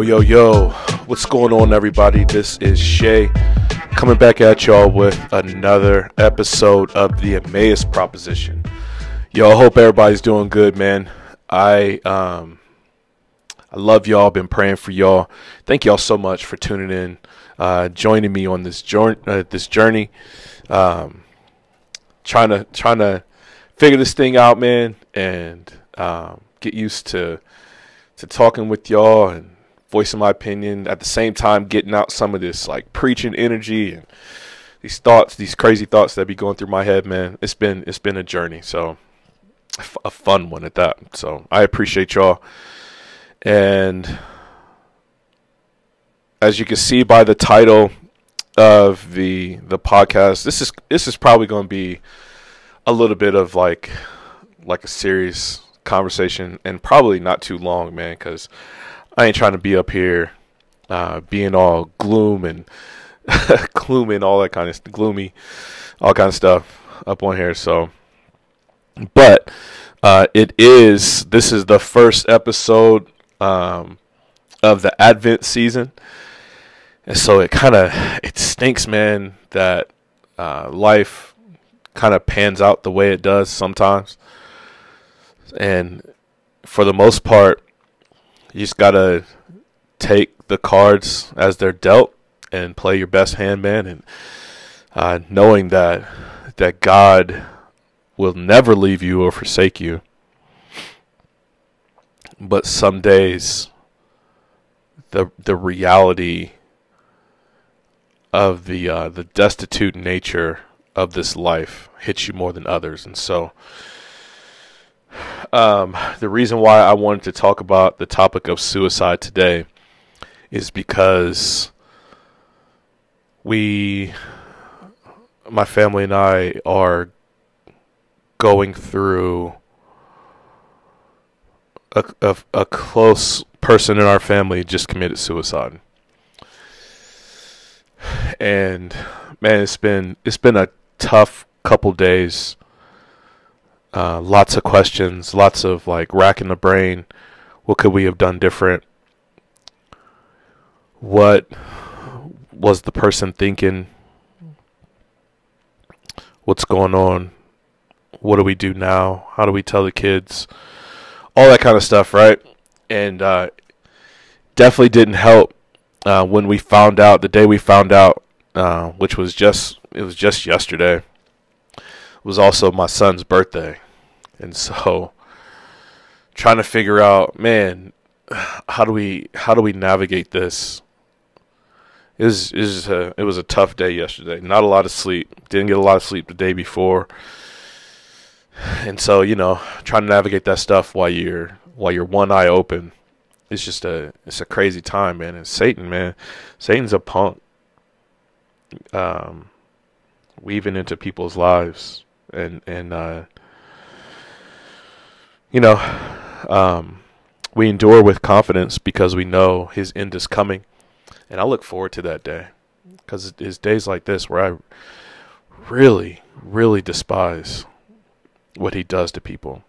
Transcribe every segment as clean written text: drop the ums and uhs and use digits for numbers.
Yo, what's going on, everybody? This is Shay coming back at y'all with another episode of the Emmaus proposition. Yo, I hope everybody's doing good, man. I love y'all. Been praying for y'all. Thank y'all so much for tuning in, joining me on this journey. Trying to figure this thing out, man, and get used to talking with y'all and voicing my opinion, at the same time getting out some of this like preaching energy and these crazy thoughts that be going through my head, man. It's been a journey, so a fun one at that. So I appreciate y'all. And as you can see by the title of the podcast, this is probably going to be a little bit of like a serious conversation, and probably not too long, man, because I ain't trying to be up here being all gloom and glooming, all that kind of gloomy, all kind of stuff up on here. So, but this is the first episode of the Advent season, and so it stinks, man, that life kind of pans out the way it does sometimes. And for the most part, you just gotta take the cards as they're dealt and play your best hand, man. And knowing that God will never leave you or forsake you. But some days, the reality of the destitute nature of this life hits you more than others, and so. The reason why I wanted to talk about the topic of suicide today is because my family and I are going through a close person in our family just committed suicide. And man, it's been a tough couple days. Lots of questions, lots of like racking the brain. What could we have done different? What was the person thinking? What's going on? What do we do now? How do we tell the kids? All that kind of stuff, right? And definitely didn't help when we found out, the day we found out, which was just yesterday. Was also my son's birthday. And so trying to figure out, man, how do we navigate this? It was a tough day yesterday. Not a lot of sleep. Didn't get a lot of sleep the day before. And so, trying to navigate that stuff while you're one eye open, it's a crazy time, man. And Satan's a punk. Weaving into people's lives. And we endure with confidence because we know his end is coming. And I look forward to that day, because it's days like this where I really, really despise what he does to people.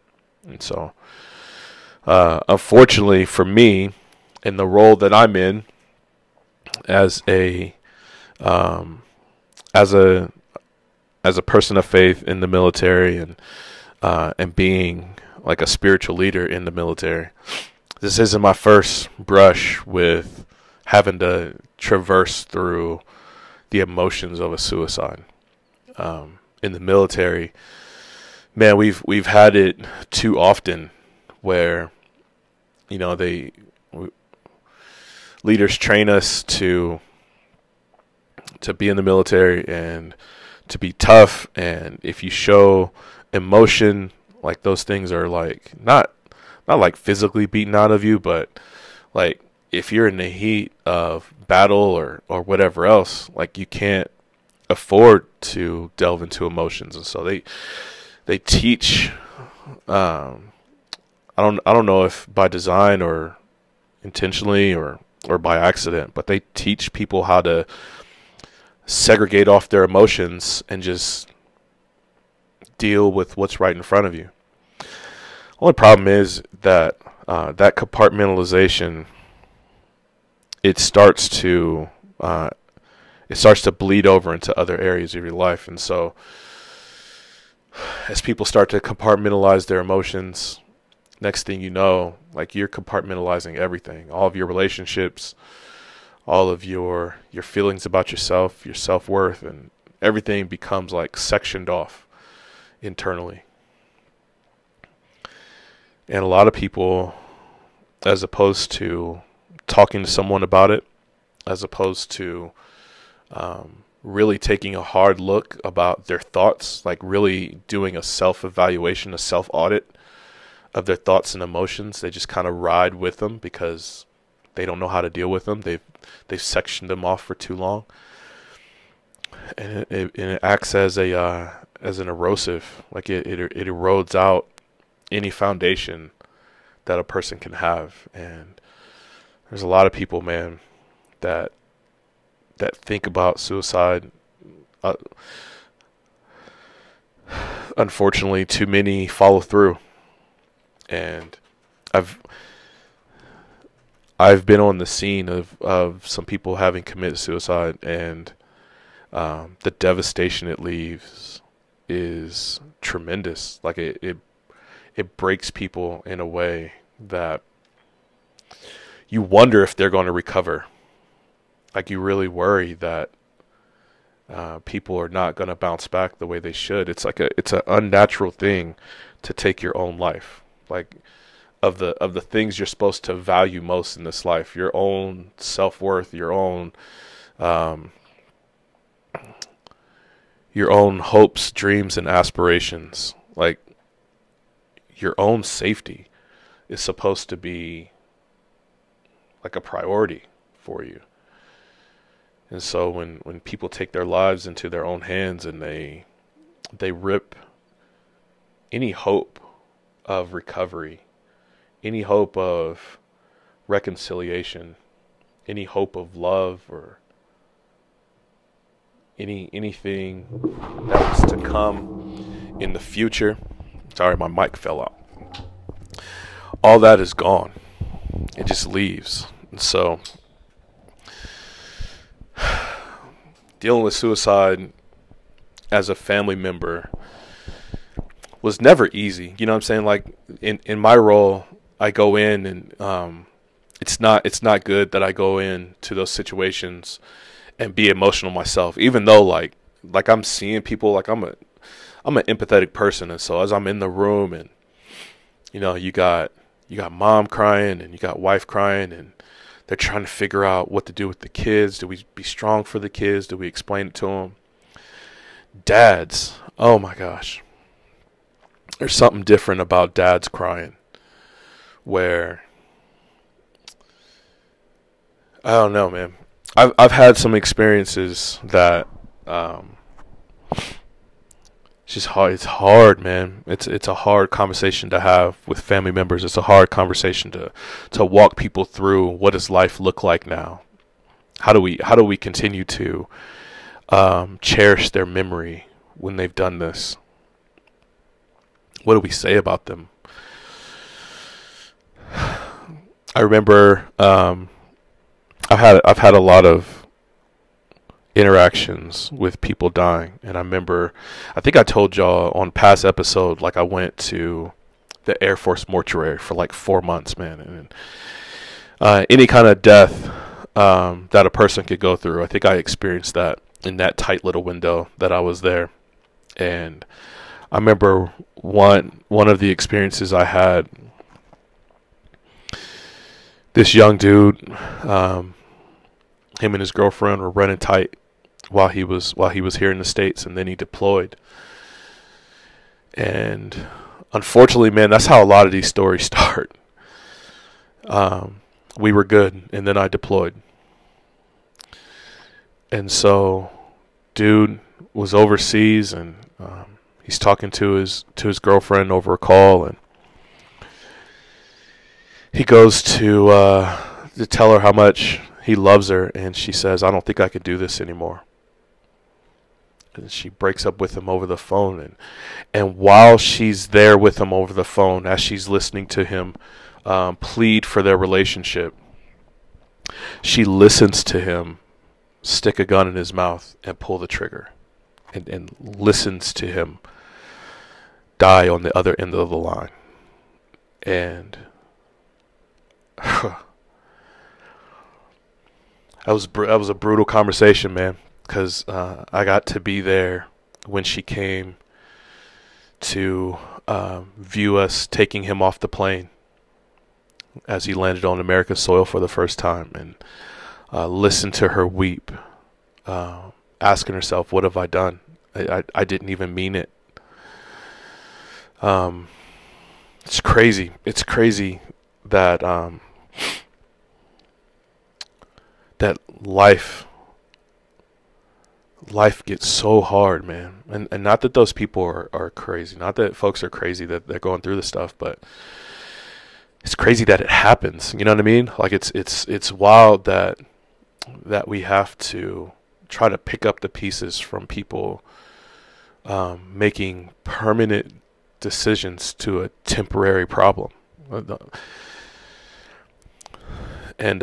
And so, unfortunately for me, in the role that I'm in as a person of faith in the military, and being like a spiritual leader in the military, this isn't my first brush with having to traverse through the emotions of a suicide. In the military, man, we've had it too often where, leaders train us to be in the military and to be tough, and if you show emotion, like those things are like not like physically beaten out of you, but like if you're in the heat of battle or whatever else, like you can't afford to delve into emotions. And so they teach, I don't know if by design or intentionally or by accident, but they teach people how to segregate off their emotions and just deal with what's right in front of you. Only problem is that that compartmentalization it starts to bleed over into other areas of your life. And so as people start to compartmentalize their emotions, next thing you know, like, you're compartmentalizing everything, all of your relationships, all of your feelings about yourself, your self-worth, and everything becomes like sectioned off internally. And a lot of people, as opposed to talking to someone about it, as opposed to really taking a hard look about their thoughts, like really doing a self-evaluation, a self-audit of their thoughts and emotions, they just kind of ride with them because they don't know how to deal with them. They've sectioned them off for too long, and it acts as an erosive, like it erodes out any foundation that a person can have. And there's a lot of people, man, that think about suicide. Unfortunately, too many follow through, and I've been on the scene of some people having committed suicide, and the devastation it leaves is tremendous. Like it breaks people in a way that you wonder if they're going to recover. Like, you really worry that people are not going to bounce back the way they should. It's like it's an unnatural thing to take your own life. Like, of the things you're supposed to value most in this life, your own self-worth, your own hopes, dreams, and aspirations, like your own safety is supposed to be like a priority for you. And so when people take their lives into their own hands and they rip any hope of recovery, any hope of reconciliation, any hope of love, or anything that was to come in the future. Sorry, my mic fell out. All that is gone. It just leaves. And so dealing with suicide as a family member was never easy. You know what I'm saying? Like, in my role, I go in and it's not good that I go into those situations and be emotional myself, even though like I'm seeing people, like I'm an empathetic person. And so as I'm in the room, and you know, you got mom crying and you got wife crying, and they're trying to figure out what to do with the kids. Do we be strong for the kids? Do we explain it to them? Dads, oh my gosh. There's something different about dads crying, where, I don't know, man. I've had some experiences that it's just hard. It's hard, man. It's a hard conversation to have with family members. It's a hard conversation to walk people through. What does life look like now? How do we continue to cherish their memory when they've done this? What do we say about them? I remember I've had a lot of interactions with people dying, and I think I told y'all on past episode, like, I went to the Air Force mortuary for like 4 months, man, and any kind of death that a person could go through, I think I experienced that in that tight little window that I was there. And I remember one of the experiences I had, this young dude, him and his girlfriend were running tight while he was here in the States, and then he deployed. And unfortunately, man, that's how a lot of these stories start. We were good, and then I deployed. And so dude was overseas, and he's talking to his girlfriend over a call, and he goes to tell her how much he loves her, and she says, "I don't think I could do this anymore." And she breaks up with him over the phone, and while she's there with him over the phone, as she's listening to him plead for their relationship, She listens to him stick a gun in his mouth and pull the trigger, and listens to him die on the other end of the line. And that was a brutal conversation, man, because I got to be there when she came to view us taking him off the plane as he landed on American soil for the first time, and listen to her weep, asking herself, what have I done? I didn't even mean it. It's crazy. It's crazy that that life gets so hard, man. And not that those people are crazy, not that folks are crazy that they're going through this stuff, but it's crazy that it happens. You know what I mean? Like it's wild that we have to try to pick up the pieces from people making permanent decisions to a temporary problem. And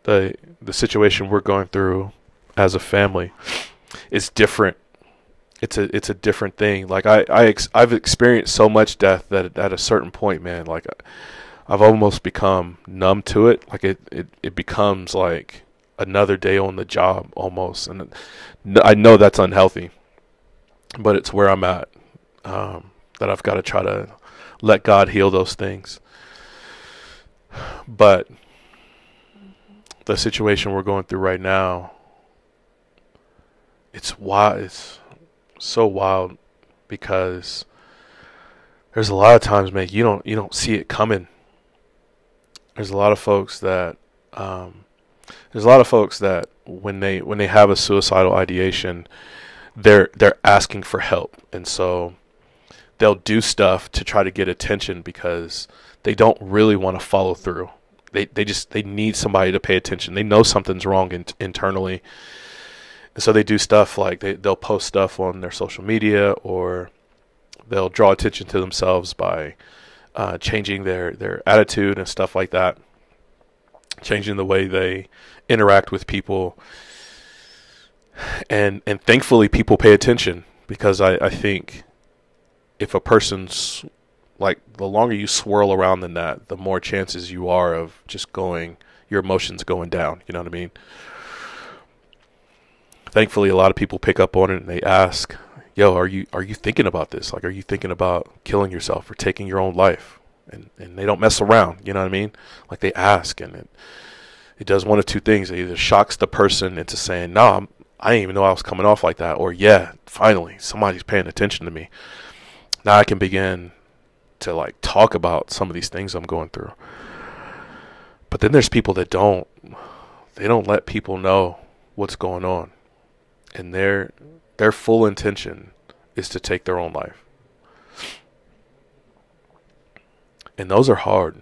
the situation we're going through as a family is different. It's a different thing. Like I've experienced so much death that at a certain point, man, like I've almost become numb to it. Like it becomes like another day on the job almost. And I know that's unhealthy, but it's where I'm at, that I've got to try to let God heal those things. But the situation we're going through right now, it's wild. It's so wild because there's a lot of times, man, you don't see it coming. There's a lot of folks that when they have a suicidal ideation, they're asking for help, and so they'll do stuff to try to get attention because they don't really want to follow through. They need somebody to pay attention. They know something's wrong internally, and so they do stuff like they'll post stuff on their social media, or they'll draw attention to themselves by changing their attitude and stuff like that, changing the way they interact with people. And thankfully people pay attention, because I think if a person's like, the longer you swirl around in that, the more chances you are of just your emotions going down. You know what I mean? Thankfully, a lot of people pick up on it and they ask, yo, are you thinking about this? Like, are you thinking about killing yourself or taking your own life? And they don't mess around. You know what I mean? Like, they ask, and it does one of two things. It either shocks the person into saying, no, I didn't even know I was coming off like that. Or, yeah, finally, somebody's paying attention to me. Now I can begin to like talk about some of these things I'm going through. But then there's people that don't let people know what's going on, and their full intention is to take their own life. And those are hard.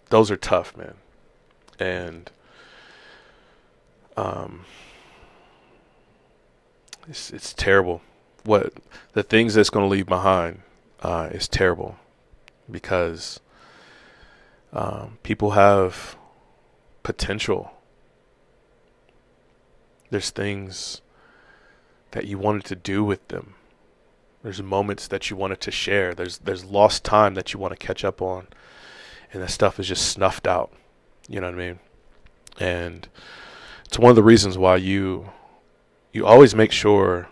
Those are tough, man. And it's terrible. What the things that's going to leave behind is terrible, because people have potential. There's things that you wanted to do with them. There's moments that you wanted to share. There's lost time that you want to catch up on, and that stuff is just snuffed out. You know what I mean? And it's one of the reasons why you always make sure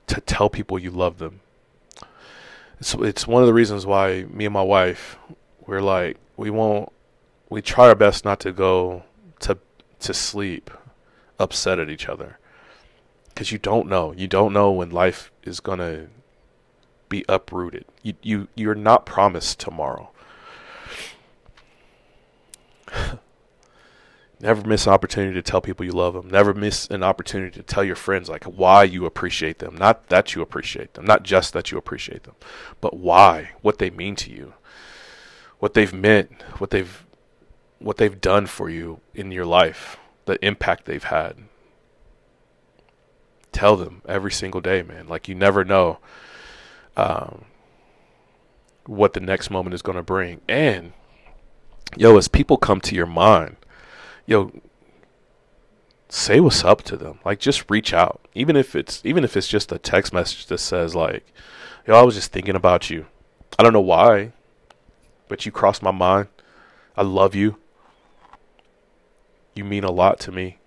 to tell people you love them. It's one of the reasons why me and my wife, we're like, we try our best not to go to sleep upset at each other, because you don't know when life is gonna be uprooted. You're not promised tomorrow. Never miss an opportunity to tell people you love them. Never miss an opportunity to tell your friends like why you appreciate them. Not that you appreciate them, not just that you appreciate them, but why, what they mean to you, what they've meant, what they've done for you in your life, the impact they've had. Tell them every single day, man. Like, you never know what the next moment is going to bring. And Yo, as people come to your mind, yo, say what's up to them. Like, just reach out. Even if it's just a text message that says like, yo, I was just thinking about you. I don't know why, but you crossed my mind. I love you. You mean a lot to me.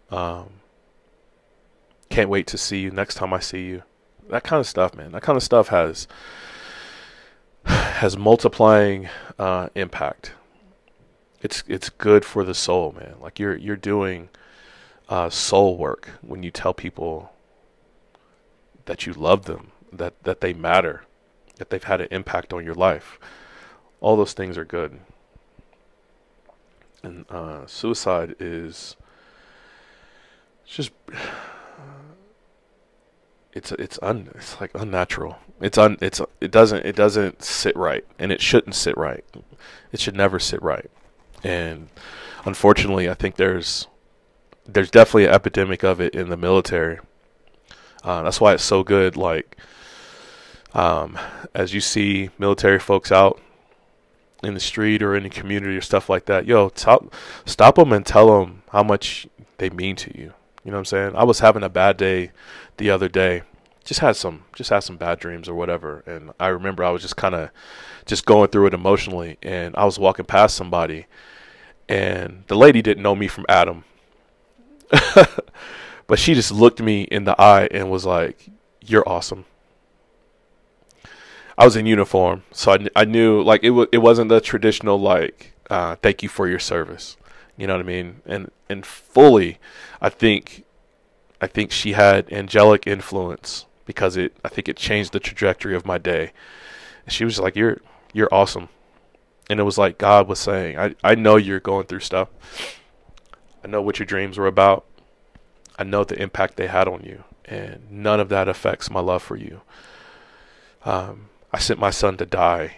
Can't wait to see you next time I see you. That kind of stuff, man. That kind of stuff has multiplying impact. It's good for the soul, man. Like you're doing soul work when you tell people that you love them, that they matter, that they've had an impact on your life. All those things are good. And suicide is just it's like unnatural. It doesn't sit right, and it shouldn't sit right. It should never sit right. And unfortunately, I think there's definitely an epidemic of it in the military. That's why it's so good. Like, as you see military folks out in the street or in the community or stuff like that, yo, stop them and tell them how much they mean to you. You know what I'm saying? I was having a bad day the other day. Just had some bad dreams or whatever. And I remember I was just kind of just going through it emotionally. And I was walking past somebody, and the lady didn't know me from Adam. But she just looked me in the eye and was like, "You're awesome." I was in uniform, so I knew, like, it wasn't the traditional, like, thank you for your service. You know what I mean? And fully, I think she had angelic influence, because I think it changed the trajectory of my day. And she was like, you're awesome. And it was like God was saying, I know you're going through stuff. I know what your dreams were about. I know the impact they had on you, and none of that affects my love for you. I sent my son to die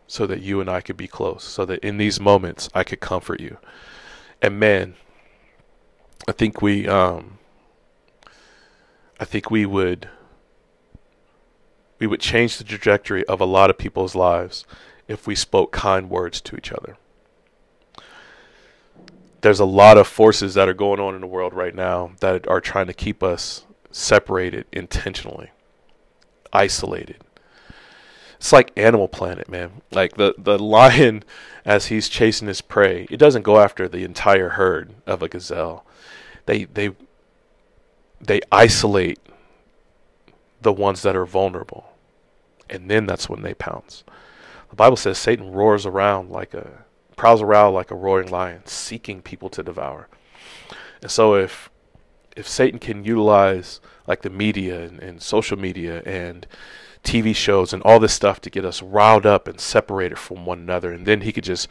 so that you and I could be close, so that in these moments I could comfort you. And man, I think we would change the trajectory of a lot of people's lives if we spoke kind words to each other. There's a lot of forces that are going on in the world right now that are trying to keep us separated intentionally, isolated. It's like Animal Planet, man. Like the lion, as he's chasing his prey, it doesn't go after the entire herd of a gazelle. They isolate the ones that are vulnerable, and then that's when they pounce. The Bible says Satan prowls around like a roaring lion, seeking people to devour. And so if Satan can utilize like the media and social media and TV shows and all this stuff to get us riled up and separated from one another, and then he could just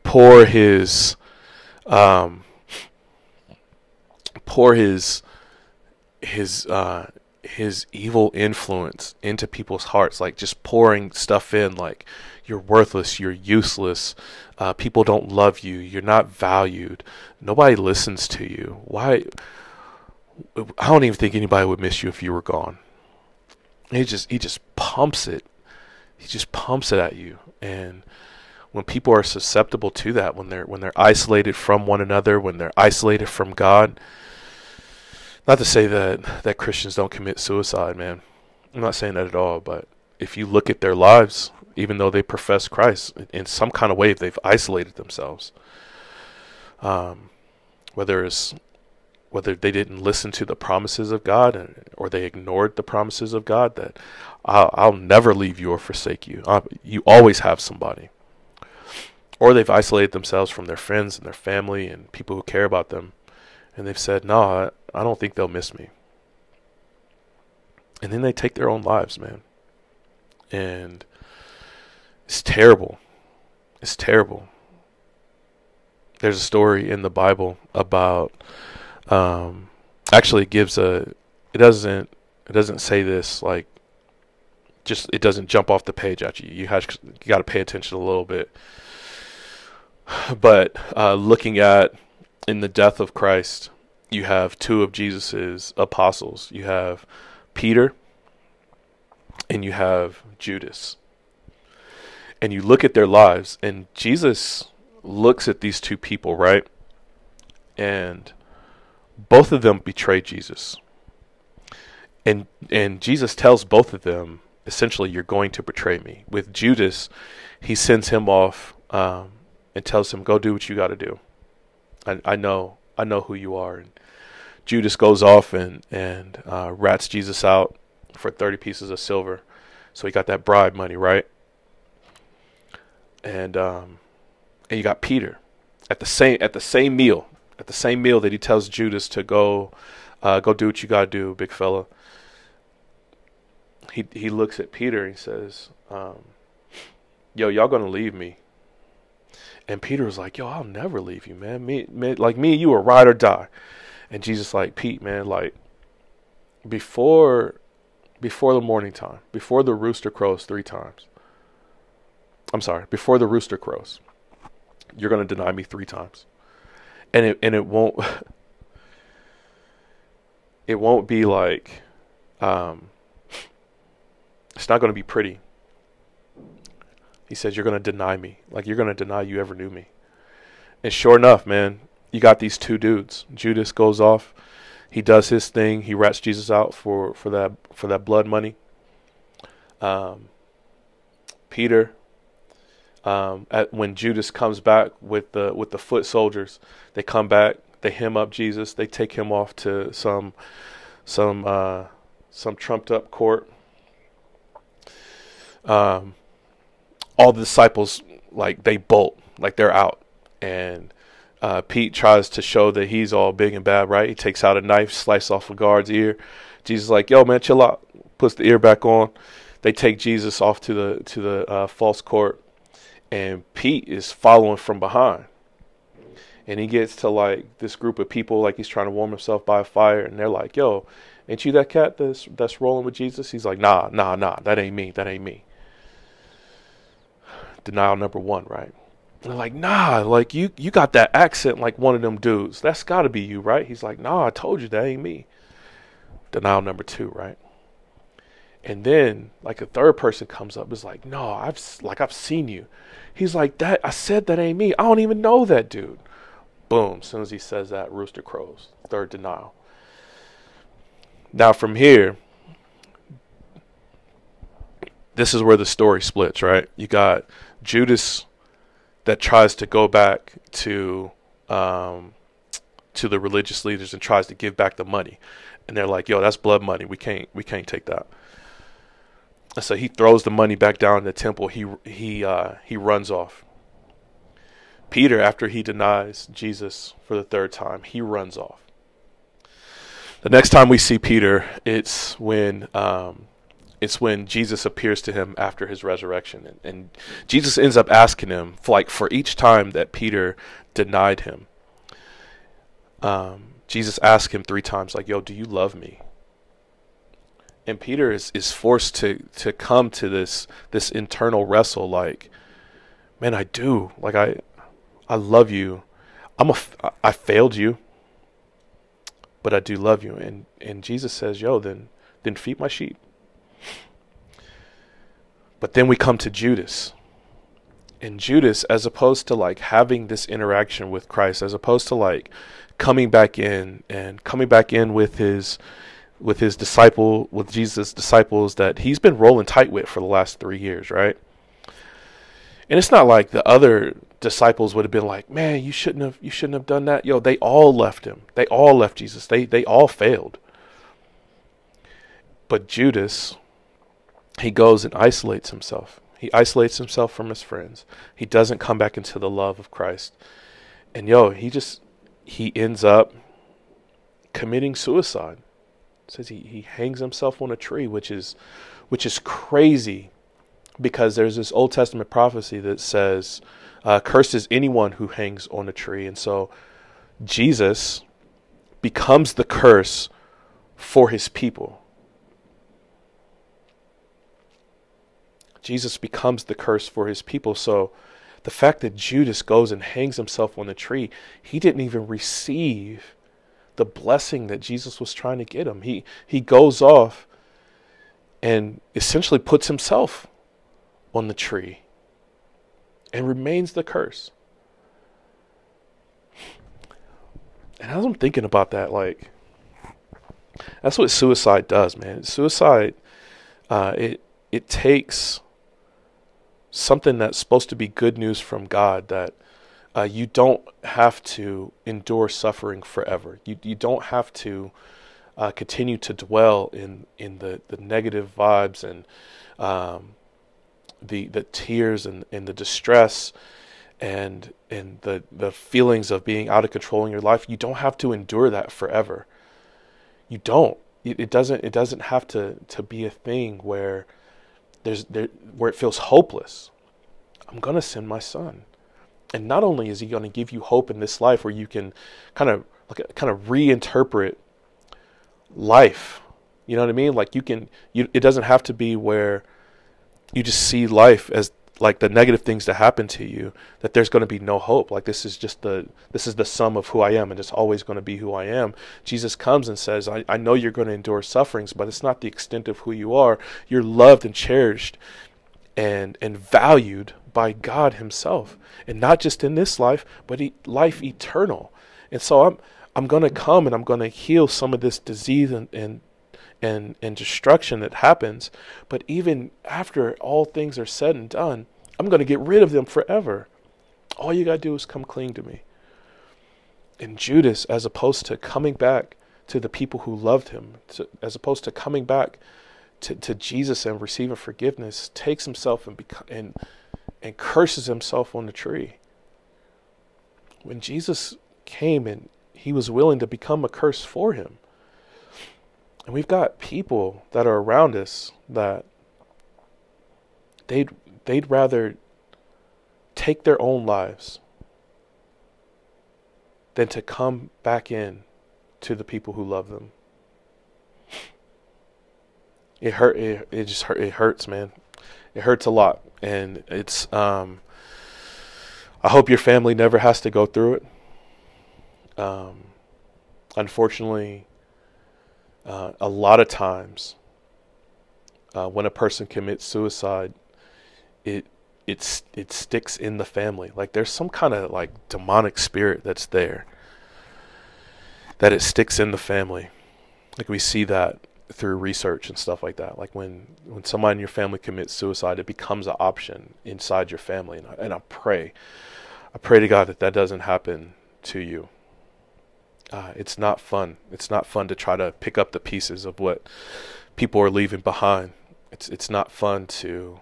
pour his evil influence into people's hearts, like just pouring stuff in like, you're worthless, you're useless, people don't love you, you're not valued, nobody listens to you. Why? I don't even think anybody would miss you if you were gone. He just pumps it. He just pumps it at you. And when people are susceptible to that, when they're isolated from one another, when they're isolated from God, not to say that Christians don't commit suicide, man. I'm not saying that at all. But if you look at their lives, even though they profess Christ, in some kind of way they've isolated themselves. Whether they didn't listen to the promises of God, or they ignored the promises of God, that I'll never leave you or forsake you. You always have somebody. Or they've isolated themselves from their friends and their family and people who care about them. And they've said, no, I don't think they'll miss me. And then they take their own lives, man. And it's terrible. It's terrible. There's a story in the Bible about, actually it doesn't say this, like, just, it doesn't jump off the page at you. You got to pay attention a little bit. But looking at, in the death of Christ, you have two of Jesus's apostles. You have Peter and you have Judas. And you look at their lives, and Jesus looks at these two people, right? And both of them betrayed Jesus. And Jesus tells both of them, essentially, you're going to betray me. With Judas, he sends him off and tells him, go do what you got to do. I know who you are. And Judas goes off and rats Jesus out for 30 pieces of silver. So he got that bribe money, right? And you got Peter at the same meal that he tells Judas to go do what you got to do, big fella. He looks at Peter and he says, yo, y'all gonna leave me? And Peter was like, yo, I'll never leave you, man. Me and you are ride or die. And Jesus like, Pete, man, like before the morning time, before the rooster crows 3 times. I'm sorry, before the rooster crows, you're gonna deny me 3 times. And it won't be like it's not going to be pretty. He says, you're going to deny me. Like, you're going to deny you ever knew me. And sure enough, man, you got these two dudes. Judas goes off. He does his thing. He rats Jesus out for that blood money. Peter, when Judas comes back with the foot soldiers, they come back. They hem up Jesus. They take him off to some trumped up court. All the disciples, like, they bolt, like they're out. And Pete tries to show that he's all big and bad, right? He takes out a knife, slices off a guard's ear. Jesus is like, yo, man, chill out. Puts the ear back on. They take Jesus off to the false court. And Pete is following from behind. And he gets to, like, this group of people, like he's trying to warm himself by a fire. And they're like, yo, ain't you that cat that's rolling with Jesus? He's like, nah, that ain't me. Denial number 1, right? And they're like, nah, like you got that accent like one of them dudes. That's got to be you, right? He's like, nah, I told you that ain't me. Denial number 2, right? And then like a third person comes up, is like, no, I've seen you. He's like, that I said that ain't me. I don't even know that dude. Boom. As soon as he says that, rooster crows. Third denial. Now from here, this is where the story splits, right? You got Judas that tries to go back to the religious leaders and tries to give back the money, and they're like, "Yo, that's blood money. We can't take that." And so he throws the money back down in the temple. He runs off. Peter, after he denies Jesus for the 3rd time, he runs off. The next time we see Peter, it's when Jesus appears to him after his resurrection. And Jesus ends up asking him, for each time that Peter denied him, Jesus asked him 3 times, like, yo, do you love me? And Peter is forced to come to this internal wrestle, like, man, I do. Like, I love you. I failed you, but I do love you. And Jesus says, yo, then feed my sheep. But then we come to Judas. And Judas, as opposed to like having this interaction with Christ, as opposed to like coming back in with his disciple, with Jesus' disciples that he's been rolling tight with for the last 3 years, right? And it's not like the other disciples would have been like, man, you shouldn't have done that. Yo, they all left him. They all left Jesus. They all failed. But Judas, he goes and isolates himself. He isolates himself from his friends. He doesn't come back into the love of Christ. And he ends up committing suicide. It says he hangs himself on a tree, which is crazy, because there's this Old Testament prophecy that says, cursed is anyone who hangs on a tree. And so Jesus becomes the curse for his people. Jesus becomes the curse for his people. So the fact that Judas goes and hangs himself on the tree, he didn't even receive the blessing that Jesus was trying to get him. He goes off and essentially puts himself on the tree and remains the curse. And as I'm thinking about that, like, that's what suicide does, man. Suicide, it takes something that's supposed to be good news from God, that you don't have to endure suffering forever. You don't have to continue to dwell in the negative vibes and the tears and the distress and the feelings of being out of control in your life. You don't have to endure that forever. You don't. It doesn't have to be a thing where where it feels hopeless. I'm gonna send my son, and not only is he gonna give you hope in this life where you can kind of reinterpret life. You know what I mean? Like it doesn't have to be where you just see life as like the negative things that happen to you, that there's going to be no hope. Like this is the sum of who I am, and it's always going to be who I am. Jesus comes and says, I know you're going to endure sufferings, but it's not the extent of who you are. You're loved and cherished and valued by God himself, and not just in this life, but life eternal. And so I'm going to come and I'm going to heal some of this disease and destruction that happens. But even after all things are said and done, I'm going to get rid of them forever. All you got to do is come clean to me. And Judas, as opposed to coming back to the people who loved him, as opposed to coming back to Jesus and receiving forgiveness, takes himself and curses himself on the tree. When Jesus came and he was willing to become a curse for him. And we've got people that are around us that they'd rather take their own lives than to come back in to the people who love them. It hurts, man. It hurts a lot. And it's I hope your family never has to go through it. Unfortunately, a lot of times when a person commits suicide, it sticks in the family. Like there's some kind of like demonic spirit that's there, that it sticks in the family. Like we see that through research and stuff like that. Like when somebody in your family commits suicide, it becomes an option inside your family. And I pray to God that doesn't happen to you. It's not fun. It's not fun to try to pick up the pieces of what people are leaving behind. It's not fun to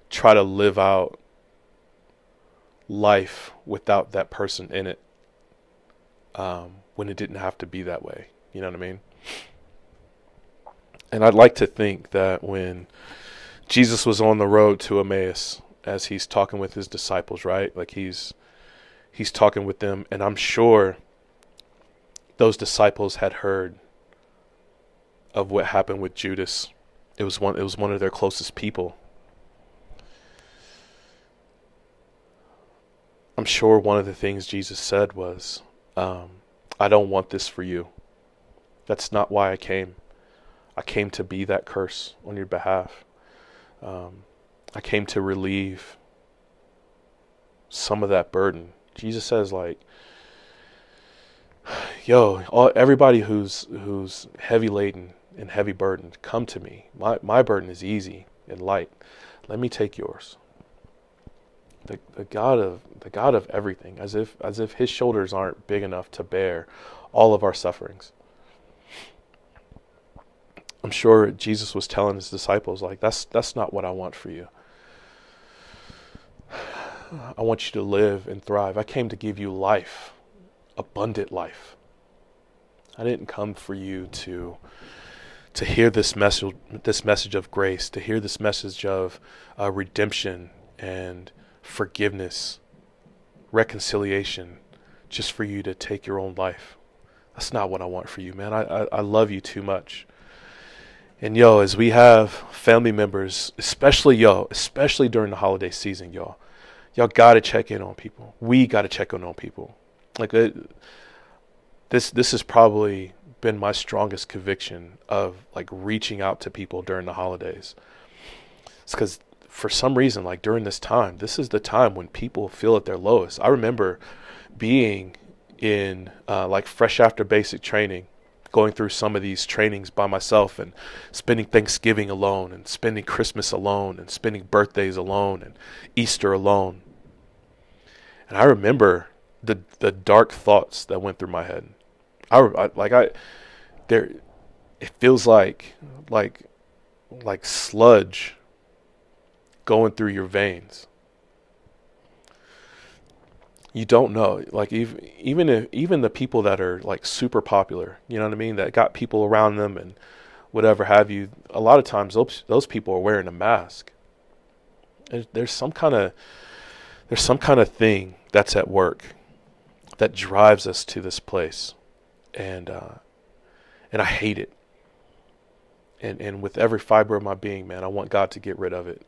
try to live out life without that person in it, when it didn't have to be that way. You know what I mean? And I'd like to think that when Jesus was on the road to Emmaus, as he's talking with his disciples, right? Like he's talking with them, and I'm sure those disciples had heard of what happened with Judas. It was one of their closest people. I'm sure one of the things Jesus said was, I don't want this for you. That's not why I came. I came to be that curse on your behalf. I came to relieve some of that burden. Jesus says, like, everybody who's heavy laden and heavy burdened, come to me. My burden is easy and light. Let me take yours. The God of everything, as if his shoulders aren't big enough to bear all of our sufferings. I'm sure Jesus was telling his disciples, like, that's not what I want for you. I want you to live and thrive. I came to give you life, abundant life. I didn't come for you to hear this message of grace, to hear this message of redemption and forgiveness, reconciliation, just for you to take your own life. That's not what I want for you, man. I love you too much. And as we have family members, especially during the holiday season, y'all gotta check in on people. We gotta check in on people. Like this has probably been my strongest conviction of like reaching out to people during the holidays. It's because for some reason, like during this time, this is the time when people feel at their lowest. I remember being in like fresh after basic training, going through some of these trainings by myself and spending Thanksgiving alone and spending Christmas alone and spending birthdays alone and Easter alone. And I remember the dark thoughts that went through my head. It feels like sludge going through your veins. You don't know, like even the people that are like super popular, you know what I mean, that got people around them and whatever have you, a lot of times those people are wearing a mask. There's some kind of thing that's at work that drives us to this place, and I hate it. And with every fiber of my being, man, I want God to get rid of it,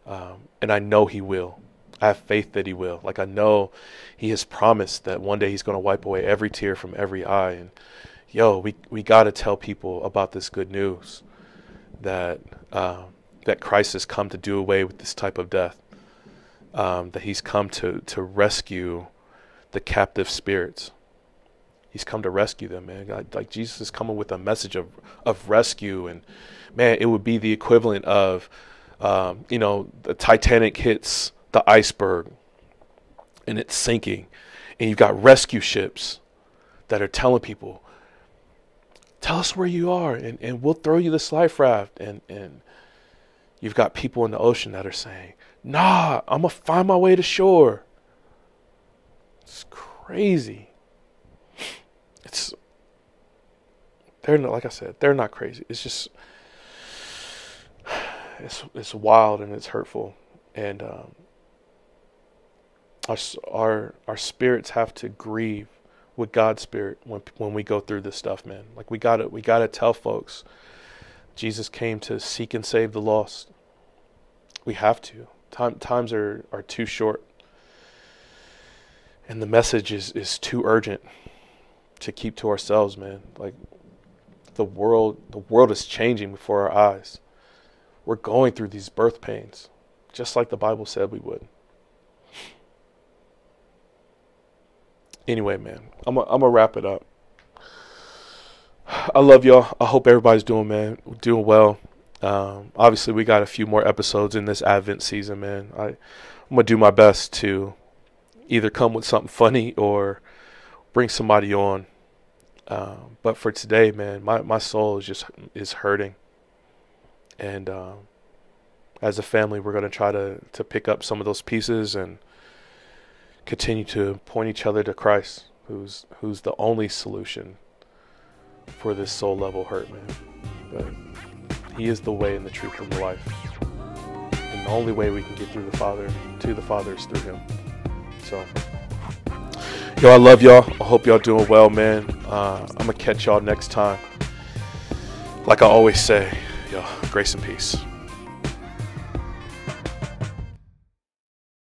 and I know He will. I have faith that He will. Like, I know He has promised that one day He's going to wipe away every tear from every eye. And we got to tell people about this good news that Christ has come to do away with this type of death. That He's come to rescue the captive spirits. He's come to rescue them, man. Like Jesus is coming with a message of rescue, and man, it would be the equivalent of the Titanic hits the iceberg and it's sinking, and you've got rescue ships that are telling people, tell us where you are and we'll throw you this life raft, and you've got people in the ocean that are saying, nah, I'm gonna find my way to shore. It's crazy. They're not, like I said, they're not crazy. It's just it's wild and it's hurtful, and our spirits have to grieve with God's spirit when we go through this stuff, man. Like, we gotta tell folks Jesus came to seek and save the lost. We have to. Times are too short, and the message is too urgent to keep to ourselves, man. Like, the world is changing before our eyes. We're going through these birth pains, just like the Bible said we would. Anyway, man, I'm gonna wrap it up. I love y'all. I hope everybody's doing well. Obviously, we got a few more episodes in this Advent season, man. I'm gonna do my best to either come with something funny or bring somebody on. But for today, man, my soul is hurting, and as a family, we're gonna try to pick up some of those pieces and continue to point each other to Christ, who's the only solution for this soul level hurt, man. But He is the way and the truth and the life, and the only way we can get to the Father is through Him. So, I love y'all. I hope y'all doing well, man. I'm gonna catch y'all next time. Like I always say, grace and peace.